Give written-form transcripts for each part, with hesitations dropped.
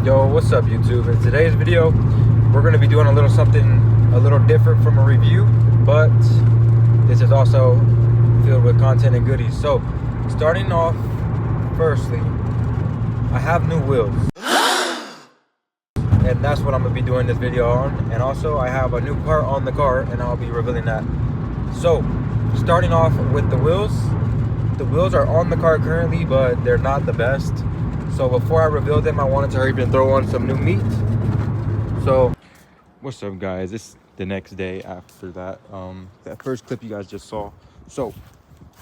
Yo, what's up YouTube? In today's video we're going to be doing a little something a little different from a review, but this is also filled with content and goodies. So starting off, firstly, I have new wheels and that's what I'm going to be doing this video on, and also I have a new part on the car and I'll be revealing that. So starting off with the wheels are on the car currently, but they're not the best. So before I reveal them, I wanted to hurry up and throw on some new meat. So what's up guys, it's the next day after that first clip you guys just saw. So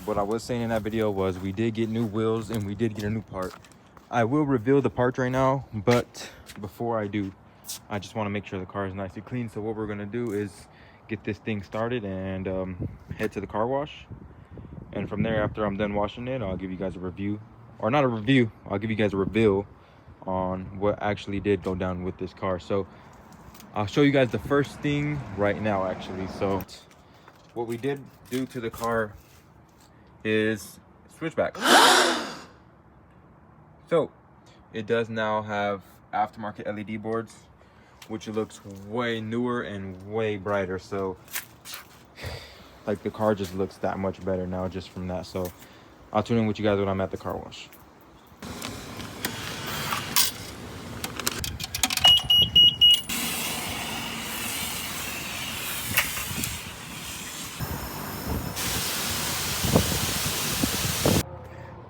what I was saying in that video was we did get new wheels and we did get a new part. I will reveal the parts right now, but before I do, I just want to make sure the car is nice and clean. So what we're going to do is get this thing started and head to the car wash, and from there, after I'm done washing it, I'll give you guys a review, or not a review, I'll give you guys a reveal on what actually did go down with this car. So I'll show you guys the first thing right now actually. So what we did do to the car is switchback. So it does now have aftermarket LED boards, which looks way newer and way brighter. So like the car just looks that much better now just from that. So I'll tune in with you guys when I'm at the car wash.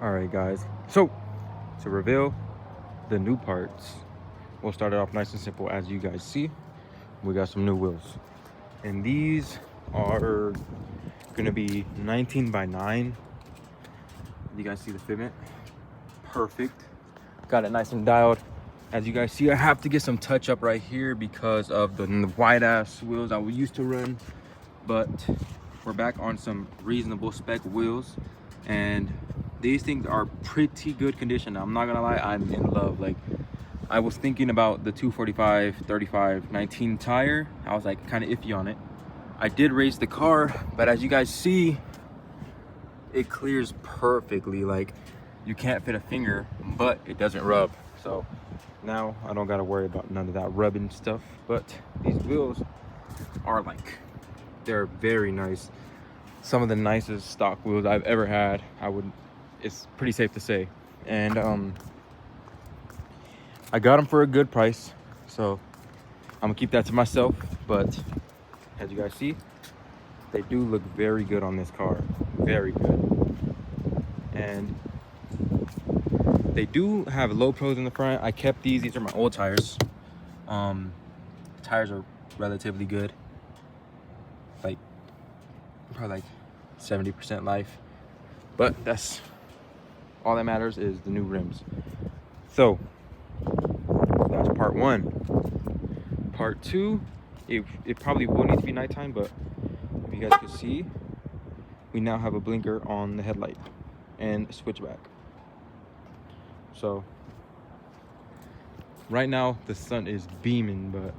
All right guys, so to reveal the new parts, we'll start it off nice and simple. As you guys see, we got some new wheels, and these are gonna be 19 by 9. You guys see the fitment? Perfect. Got it nice and dialed. As you guys see, I have to get some touch up right here because of the wide ass wheels I used to run, but we're back on some reasonable spec wheels, and these things are pretty good condition. I'm not gonna lie, I'm in love. Like, I was thinking about the 245 35 19 tire. I was like kind of iffy on it. I did race the car, but as you guys see, it clears perfectly. Like, you can't fit a finger, but it doesn't rub. So now I don't gotta worry about none of that rubbing stuff. But these wheels are like, they're very nice. Some of the nicest stock wheels I've ever had. It's pretty safe to say. And I got them for a good price, so I'm gonna keep that to myself. But as you guys see, they do look very good on this car, very good. And they do have low pros in the front. I kept these are my old tires. Tires are relatively good, like probably like 70% life, but that's all that matters is the new rims. So that's part one. Part two, it probably will need to be nighttime, but if you guys can see, we now have a blinker on the headlight and a switchback. So right now the sun is beaming, but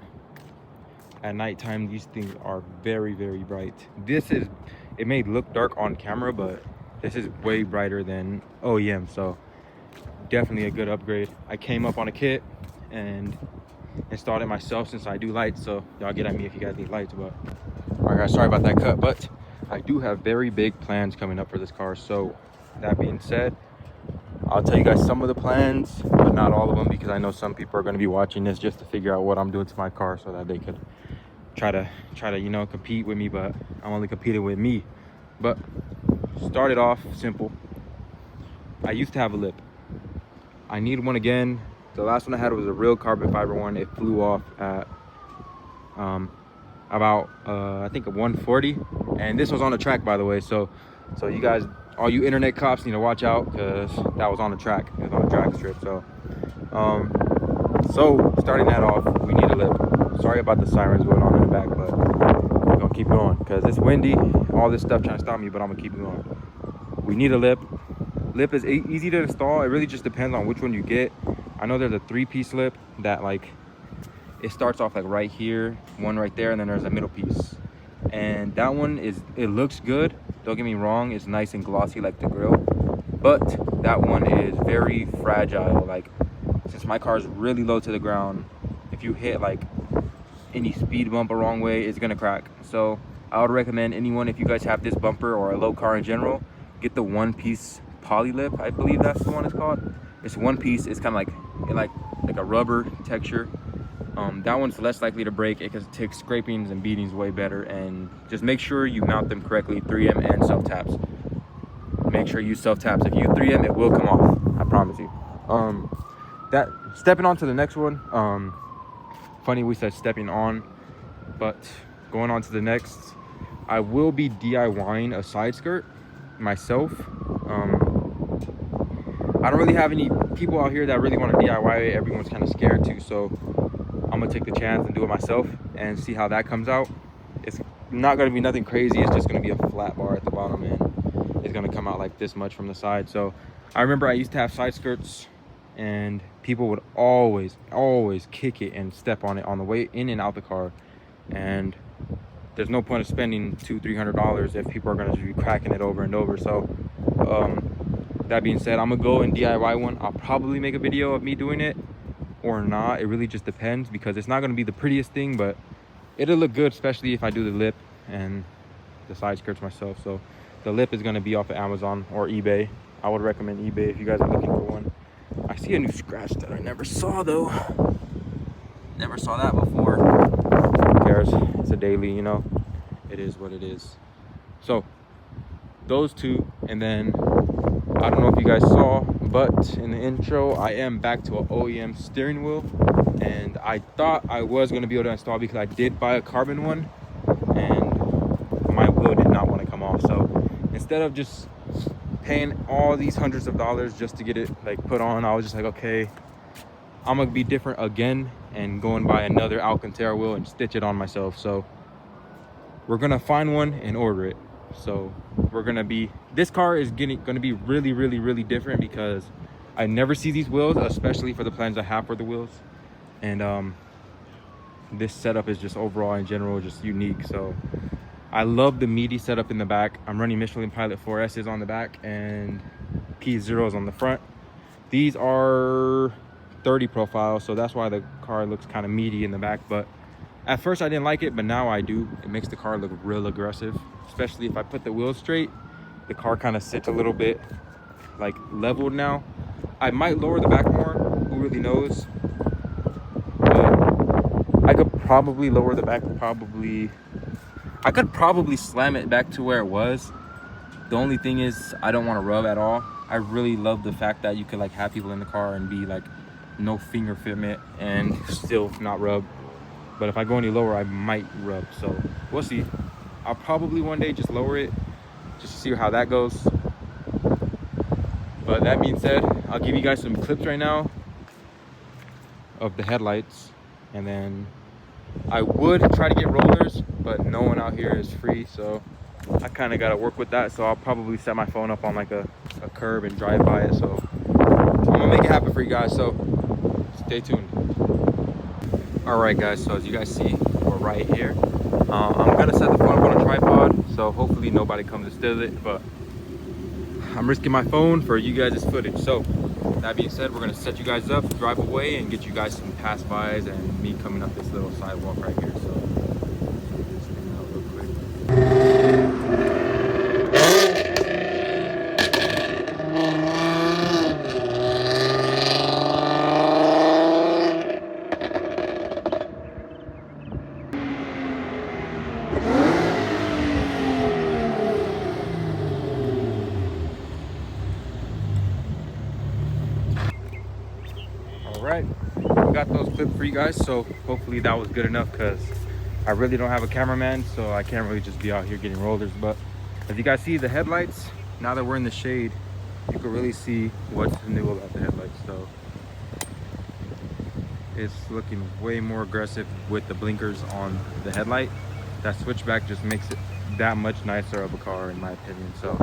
at nighttime these things are very, very bright. It may look dark on camera, but this is way brighter than OEM, so definitely a good upgrade. I came up on a kit and installed it myself since I do lights, so y'all get at me if you guys need lights. But all right guys, sorry about that cut, but I do have very big plans coming up for this car. So that being said, I'll tell you guys some of the plans, but not all of them, because I know some people are going to be watching this just to figure out what I'm doing to my car so that they could try to you know, compete with me. But I'm only competing with me. But started off simple. I used to have a lip. I need one again. The last one I had was a real carbon fiber one. It flew off at about I think a 140, and this was on the track, by the way. So you guys, all you internet cops, need to watch out, because that was on the track. It was on a track strip. So so starting that off, we need a lip. Sorry about the sirens going on in the back, but we're gonna keep going because it's windy, all this stuff trying to stop me, but I'm gonna keep going. We need a lip. Lip is easy to install. It really just depends on which one you get. I know there's a 3-piece lip that, like, it starts off like right here, one right there, and then there's a middle piece. And that one it looks good, don't get me wrong, it's nice and glossy like the grill, but that one is very fragile. Like, since my car is really low to the ground, if you hit like any speed bump a wrong way, it's gonna crack. So I would recommend anyone, if you guys have this bumper or a low car in general, get the one-piece poly lip. I believe that's the one it's called. It's one piece. It's kind of like a rubber texture. That one's less likely to break because it takes scrapings and beatings way better. And just make sure you mount them correctly, 3M and self taps. Make sure you self taps. If you 3M, it will come off, I promise you. That stepping on to the next one, funny we said stepping on, but going on to the next, I will be DIYing a side skirt myself. I don't really have any people out here that really want to DIY it. Everyone's kind of scared too, so I'm gonna take the chance and do it myself and see how that comes out. It's not gonna be nothing crazy. It's just gonna be a flat bar at the bottom, and it's gonna come out like this much from the side. So I remember I used to have side skirts, and people would always kick it and step on it on the way in and out the car, and there's no point of spending $200-300 if people are going to just be cracking it over and over. So that being said, I'm gonna go and DIY one. I'll probably make a video of me doing it or not. It really just depends, because it's not going to be the prettiest thing, but it'll look good, especially if I do the lip and the side skirts myself. So the lip is going to be off of Amazon or eBay. I would recommend eBay if you guys are looking for one. I see a new scratch that I never saw though. Never saw that before. Who cares? It's a daily, you know. It is what it is. So those two, and then I don't know if you guys saw, but in the intro, I am back to an OEM steering wheel, and I thought I was going to be able to install, because I did buy a carbon one and my wheel did not want to come off. So instead of just paying all these hundreds of dollars just to get it like put on, I was just like, okay, I'm gonna be different again and go and buy another Alcantara wheel and stitch it on myself. So we're gonna find one and order it. So we're gonna be, this car is gonna be really different, because I never see these wheels, especially for the plans I have for the wheels. And this setup is just overall in general just unique. So I love the meaty setup in the back. I'm running Michelin Pilot 4S's on the back and P0s on the front. These are 30 profile, so that's why the car looks kind of meaty in the back. But at first I didn't like it, but now I do. It makes the car look real aggressive, especially if I put the wheels straight. The car kind of sits a little bit like leveled now. I might lower the back more, who really knows, but I could probably lower the back. I could probably slam it back to where it was. The only thing is, I don't want to rub at all. I really love the fact that you could like have people in the car and be like no finger fitment and still not rub. But if I go any lower, I might rub. So we'll see. I'll probably one day just lower it, just to see how that goes. But that being said, I'll give you guys some clips right now of the headlights, and then I would try to get rollers, but no one out here is free, so I kind of got to work with that. So I'll probably set my phone up on like a curb and drive by it. So I'm gonna make it happen for you guys, so stay tuned. All right guys, so as you guys see, we're right here. I'm gonna set the phone up on a tripod, so hopefully nobody comes to steal it, but I'm risking my phone for you guys' footage. So that being said, we're gonna set you guys up, drive away, and get you guys some pass-bys and me coming up this little sidewalk right here. So just hang out real quick. All right, we got those clips for you guys, so hopefully that was good enough, because I really don't have a cameraman, so I can't really just be out here getting rollers. But as you guys see, the headlights, now that we're in the shade, you can really see what's new about the headlights. So it's looking way more aggressive with the blinkers on the headlight. That switchback just makes it that much nicer of a car, in my opinion. So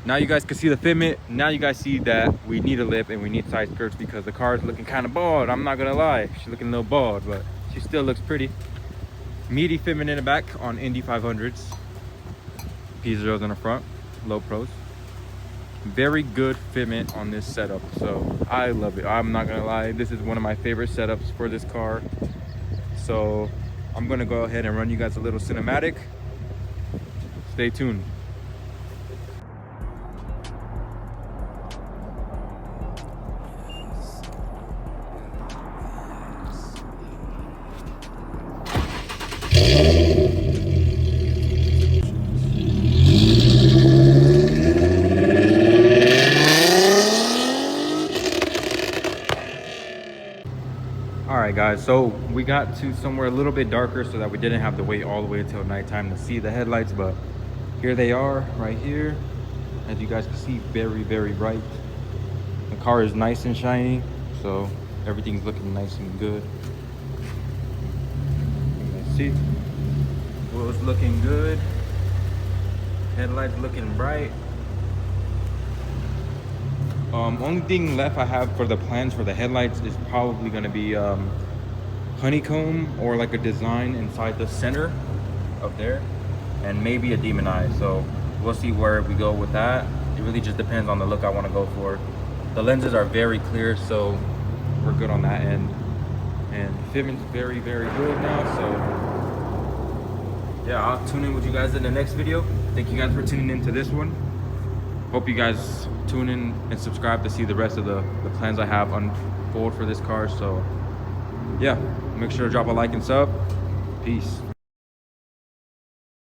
now you guys can see the fitment. Now you guys see that we need a lip and we need side skirts, because the car is looking kind of bald. I'm not gonna lie, she's looking a little bald, but she still looks pretty. Meaty fitment in the back on Indy 500s. P0s in the front, low pros. Very good fitment on this setup, so I love it. I'm not gonna lie, this is one of my favorite setups for this car. So I'm gonna go ahead and run you guys a little cinematic. Stay tuned. All right, guys, so we got to somewhere a little bit darker so that we didn't have to wait all the way until nighttime to see the headlights, but here they are right here. As you guys can see, very, very bright. The car is nice and shiny, so everything's looking nice and good. You guys see, wheels looking good, headlights looking bright. Only thing left I have for the plans for the headlights is probably going to be honeycomb or like a design inside the center of there, and maybe a demon eye. So we'll see where we go with that. It really just depends on the look I want to go for. The lenses are very clear, so we're good on that end, and fitment's very, very good now. So yeah, I'll tune in with you guys in the next video. Thank you guys for tuning into this one. Hope you guys tune in and subscribe to see the rest of the plans I have unfold for this car. So yeah, make sure to drop a like and sub. Peace.